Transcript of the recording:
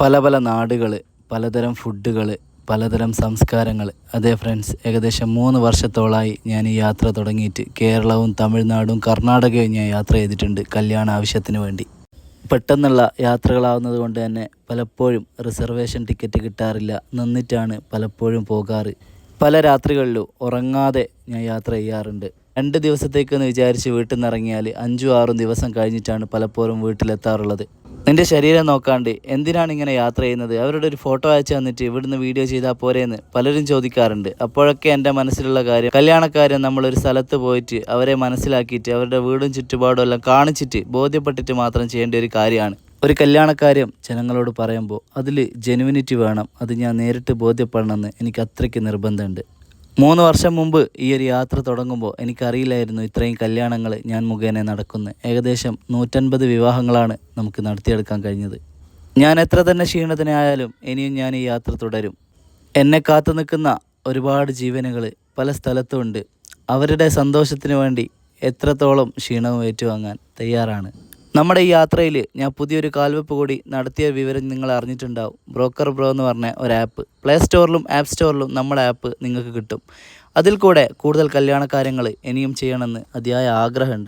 പല പല നാടുകൾ, പലതരം ഫുഡുകൾ, പലതരം സംസ്കാരങ്ങൾ. അതെ ഫ്രണ്ട്സ്, ഏകദേശം 3 വർഷത്തോളമായി ഞാൻ ഈ യാത്ര തുടങ്ങിയിട്ട്. കേരളവും തമിഴ്നാടും കർണാടകയും ഞാൻ യാത്ര ചെയ്തിട്ടുണ്ട് കല്യാണ ആവശ്യത്തിന് വേണ്ടി. പെട്ടെന്നുള്ള യാത്രകളാവുന്നത് കൊണ്ട് തന്നെ പലപ്പോഴും റിസർവേഷൻ ടിക്കറ്റ് കിട്ടാറില്ല. നിന്നിട്ടാണ് പലപ്പോഴും പോകാറ്. പല രാത്രികളിലും ഉറങ്ങാതെ ഞാൻ യാത്ര ചെയ്യാറുണ്ട്. 2 ദിവസത്തേക്കെന്ന് വിചാരിച്ച് വീട്ടിൽ നിന്ന് ഇറങ്ങിയാൽ 5-6 ദിവസം കഴിഞ്ഞിട്ടാണ് പലപ്പോഴും വീട്ടിലെത്താറുള്ളത്. നിൻ്റെ ശരീരം നോക്കാണ്ട് എന്തിനാണ് ഇങ്ങനെ യാത്ര ചെയ്യുന്നത്? അവരുടെ ഒരു ഫോട്ടോ അയച്ചു തന്നിട്ട് ഇവിടുന്ന് വീഡിയോ ചെയ്താൽ പോരെയെന്ന് പലരും ചോദിക്കാറുണ്ട്. അപ്പോഴൊക്കെ എൻ്റെ മനസ്സിലുള്ള കാര്യം, കല്യാണക്കാരൻ നമ്മളൊരു സ്ഥലത്ത് പോയിട്ട് അവരെ മനസ്സിലാക്കിയിട്ട് അവരുടെ വീടും ചുറ്റുപാടും എല്ലാം കാണിച്ചിട്ട് ബോധ്യപ്പെട്ടിട്ട് മാത്രം ചെയ്യേണ്ട ഒരു കാര്യമാണ്. ഒരു കല്യാണക്കാര്യം ജനങ്ങളോട് പറയുമ്പോൾ അതിൽ ജെനുവിനിറ്റി വേണം. അത് ഞാൻ നേരിട്ട് ബോധ്യപ്പെടണമെന്ന് എനിക്ക് അത്രയ്ക്ക് നിർബന്ധമുണ്ട്. 3 വർഷം മുമ്പ് ഈ ഒരു യാത്ര തുടങ്ങുമ്പോൾ എനിക്കറിയില്ലായിരുന്നു ഇത്രയും കല്യാണങ്ങൾ ഞാൻ മുഖേന നടക്കുന്നത്. ഏകദേശം 150 വിവാഹങ്ങളാണ് നമുക്ക് നടത്തിയെടുക്കാൻ കഴിഞ്ഞത്. ഞാൻ എത്ര തന്നെ ക്ഷീണിതനായാലും ഇനിയും ഞാൻ ഈ യാത്ര തുടരും. എന്നെ കാത്തു നിൽക്കുന്ന ഒരുപാട് ജീവനുകൾ പല സ്ഥലത്തുമുണ്ട്. അവരുടെ സന്തോഷത്തിന് വേണ്ടി എത്രത്തോളം ക്ഷീണവും ഏറ്റുവാങ്ങാൻ തയ്യാറാണ്. നമ്മുടെ ഈ യാത്രയിൽ ഞാൻ പുതിയൊരു കാൽവെപ്പ് കൂടി നടത്തിയ വിവരം നിങ്ങൾ അറിഞ്ഞിട്ടുണ്ടാവും. ബ്രോക്കർ ബ്രോ എന്ന് പറഞ്ഞ ഒരു ആപ്പ് പ്ലേ സ്റ്റോറിലും ആപ്പ് സ്റ്റോറിലും നമ്മുടെ ആപ്പ് നിങ്ങൾക്ക് കിട്ടും. അതിൽ കൂടെ കൂടുതൽ കല്യാണ കാര്യങ്ങൾ ഇനിയും ചെയ്യണമെന്ന് അതിയായ ആഗ്രഹമുണ്ട്.